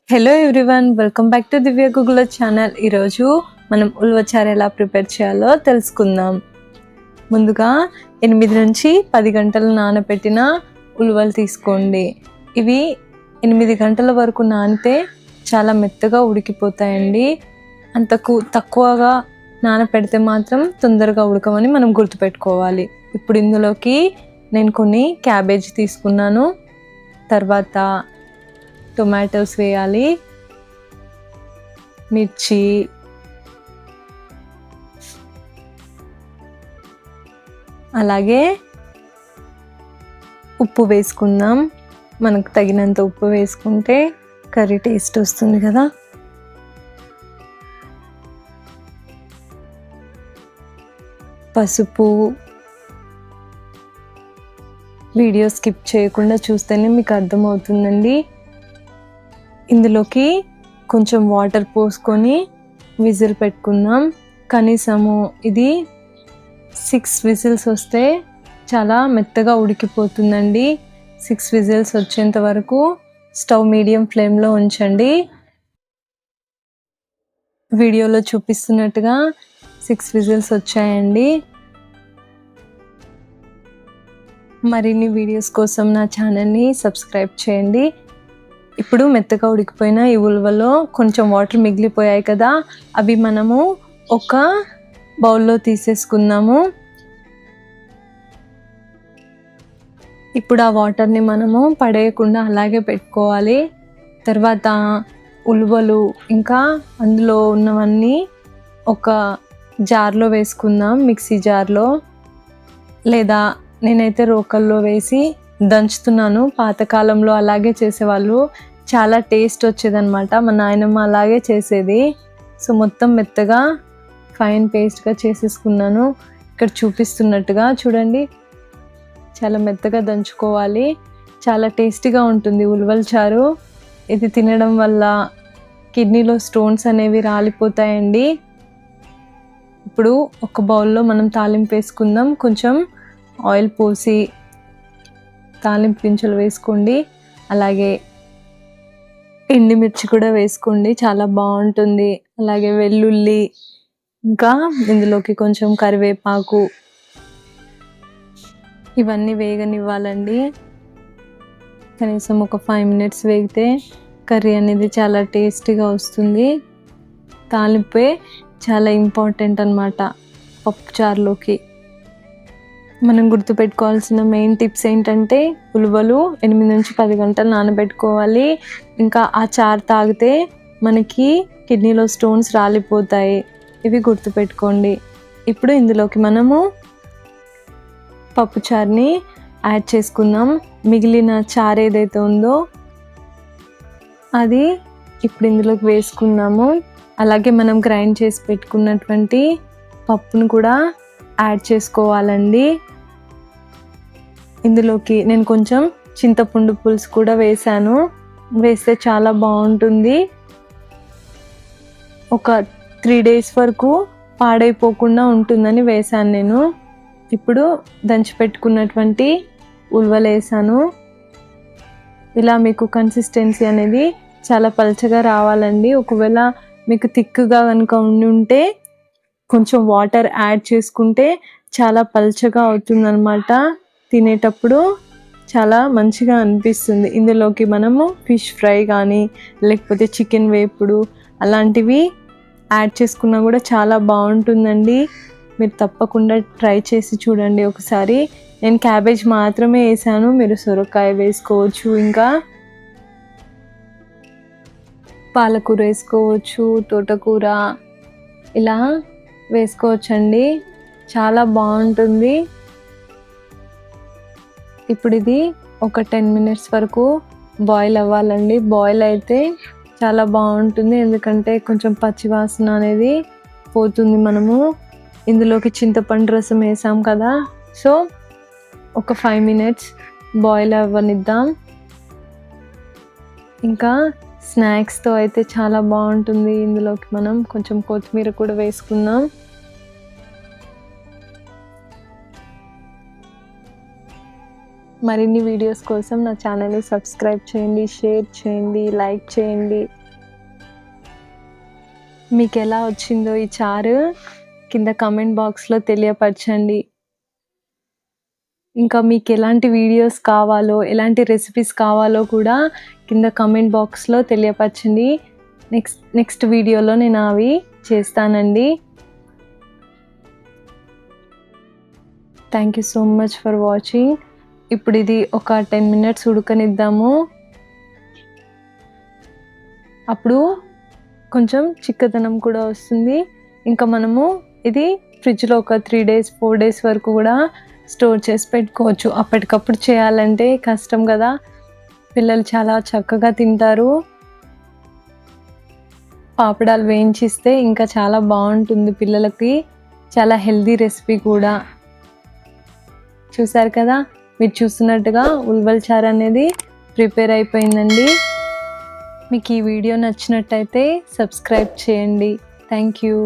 Hello everyone, welcome back to Divya Google channel. ఈరోజు మనం ఉలవచారు ఎలా ప్రిపేర్ చేయాలో తెలుసుకుందాం. ముందుగా 8 నుంచి 10 గంటలు నానబెట్టిన ఉలవలు తీసుకోండి. ఇవి 8 గంటల వరకు నానితే చాలా మెత్తగా ఉడికిపోతాయండి. తక్కువగా నానపెడితే మాత్రం తొందరగా ఉడకమని మనం గుర్తుపెట్టుకోవాలి. ఇప్పుడు ఇందులోకి నేను కొన్ని క్యాబేజీ తీసుకున్నాను. తర్వాత టొమాటోస్ వేయాలి, మిర్చి, అలాగే ఉప్పు వేసుకుందాం. మనకు తగినంత ఉప్పు వేసుకుంటే కర్రీ టేస్ట్ వస్తుంది కదా. పసుపు. వీడియో స్కిప్ చేయకుండా చూస్తేనే మీకు అర్థమవుతుందండి. ఇందులోకి కొంచెం వాటర్ పోసుకొని విజిల్ పెట్టుకుందాం. కనీసము ఇది 6 విజిల్స్ వస్తే చాలా మెత్తగా ఉడికిపోతుందండి. 6 విజిల్స్ వచ్చేంత వరకు స్టవ్ మీడియం ఫ్లేమ్లో ఉంచండి. వీడియోలో చూపిస్తున్నట్టుగా 6 విజిల్స్ వచ్చాయండి. మరిన్ని వీడియోస్ కోసం నా ఛానల్ని సబ్స్క్రైబ్ చేయండి. ఇప్పుడు మెత్తగా ఉడికిపోయిన ఈ ఉలవలో కొంచెం వాటర్ మిగిలిపోయాయి కదా, అవి మనము ఒక బౌల్లో తీసేసుకుందాము. ఇప్పుడు ఆ వాటర్ని మనము పడేయకుండా అలాగే పెట్టుకోవాలి. తర్వాత ఉలవలు ఇంకా అందులో ఉన్నవన్నీ ఒక జార్లో వేసుకుందాం, మిక్సీ జార్లో, లేదా నేనైతే రోకల్లో వేసి దంచుతున్నాను. పాతకాలంలో అలాగే చేసేవాళ్ళు, చాలా టేస్ట్ వచ్చేదన్నమాట. మా నాయనమ్మ అలాగే చేసేది. సో మొత్తం మెత్తగా ఫైన్ పేస్ట్గా చేసేసుకున్నాను. ఇక్కడ చూపిస్తున్నట్టుగా చూడండి, చాలా మెత్తగా దంచుకోవాలి. చాలా టేస్టీగా ఉంటుంది ఉలవల చారు. ఇది తినడం వల్ల కిడ్నీలో స్టోన్స్ అనేవి రాలిపోతాయండి. ఇప్పుడు ఒక బౌల్లో మనం తాలింపు వేసుకుందాం. కొంచెం ఆయిల్ పోసి తాలింపు గింజలు వేసుకోండి. అలాగే ఎండుమిర్చి కూడా వేసుకోండి, చాలా బాగుంటుంది. అలాగే వెల్లుల్లి, ఇంకా ఇందులోకి కొంచెం కరివేపాకు, ఇవన్నీ వేగనివ్వాలండి. కనీసం ఒక 5 మినిట్స్ వేగితే కర్రీ అనేది చాలా టేస్టీగా వస్తుంది. తాలింపే చాలా ఇంపార్టెంట్ అన్నమాట పప్పుచారులోకి. మనం గుర్తుపెట్టుకోవాల్సిన మెయిన్ టిప్స్ ఏంటంటే, ఉలవలు 8 నుంచి 10 గంటలు నానబెట్టుకోవాలి. ఇంకా ఆ చారు తాగితే మనకి కిడ్నీలో స్టోన్స్ రాలిపోతాయి. ఇవి గుర్తుపెట్టుకోండి. ఇప్పుడు ఇందులోకి మనము పప్పుచారుని యాడ్ చేసుకుందాం. మిగిలిన చారు ఏదైతే ఉందో అది ఇప్పుడు ఇందులోకి వేసుకుందాము. అలాగే మనం గ్రైండ్ చేసి పెట్టుకున్నటువంటి పప్పును కూడా యాడ్ చేసుకోవాలండి. ఇందులోకి నేను కొంచెం చింతపండు పులుసు కూడా వేసాను. వేస్తే చాలా బాగుంటుంది. ఒక 3 డేస్ వరకు పాడైపోకుండా ఉంటుందని వేసాను నేను. ఇప్పుడు దంచి పెట్టుకున్నటువంటి ఉలవలు వేసాను. ఇలా మీకు కన్సిస్టెన్సీ అనేది చాలా పలచగా రావాలండి. ఒకవేళ మీకు థిక్గా కనుక ఉంటే కొంచెం వాటర్ యాడ్ చేసుకుంటే చాలా పలచగా అవుతుందన్నమాట. తినేటప్పుడు చాలా మంచిగా అనిపిస్తుంది. ఇందులోకి మనము ఫిష్ ఫ్రై కానీ లేకపోతే చికెన్ వేపుడు అలాంటివి యాడ్ చేసుకున్నా కూడా చాలా బాగుంటుందండి. మీరు తప్పకుండా ట్రై చేసి చూడండి ఒకసారి. నేను క్యాబేజ్ మాత్రమే వేసాను, మీరు సొరకాయ వేసుకోవచ్చు, ఇంకా పాలకూర వేసుకోవచ్చు, తోటకూర ఇలా వేసుకోవచ్చండి. చాలా బాగుంటుంది. ఇప్పుడు ఇది ఒక 10 మినిట్స్ వరకు బాయిల్ అవ్వాలండి. బాయిల్ అయితే చాలా బాగుంటుంది, ఎందుకంటే కొంచెం పచ్చివాసన అనేది పోతుంది. మనము ఇందులోకి చింతపండు రసం వేసాం కదా, సో ఒక 5 మినిట్స్ బాయిల్ అవ్వనిద్దాం. ఇంకా స్నాక్స్తో అయితే చాలా బాగుంటుంది. ఇందులోకి మనం కొంచెం కొత్తిమీర కూడా వేసుకుందాం. మరిన్ని వీడియోస్ కోసం నా ఛానల్ని సబ్స్క్రైబ్ చేయండి, షేర్ చేయండి, లైక్ చేయండి. మీకు ఎలా వచ్చిందో ఈ చారు కింద కామెంట్ బాక్స్లో తెలియపరచండి. ఇంకా మీకు ఎలాంటి వీడియోస్ కావాలో, ఎలాంటి రెసిపీస్ కావాలో కూడా కింద కామెంట్ బాక్స్లో తెలియపరచండి. నెక్స్ట్ వీడియోలో నేను అవి చేస్తానండి. Thank you so much for watching. ఇప్పుడు ఇది ఒక 10 minutes ఉడకనిద్దాము. అప్పుడు కొంచెం చిక్కదనం కూడా వస్తుంది. ఇంకా మనము ఇది ఫ్రిడ్జ్లో ఒక 3 days 4 days వరకు కూడా స్టోర్ చేసి పెట్టుకోవచ్చు. అప్పటికప్పుడు చేయాలంటే కష్టం కదా, పిల్లలు చాలా చక్కగా తింటారు. పాపడాలు వేయించిస్తే ఇంకా చాలా బాగుంటుంది పిల్లలకి. చాలా హెల్దీ రెసిపీ కూడా. చూసారు కదా, మీరు చూస్తున్నట్టుగా ఉల్వల చారు అనేది ప్రిపేర్ అయిపోయిందండి. మీకు ఈ వీడియో నచ్చినట్టయితే సబ్స్క్రైబ్ చేయండి. Thank you.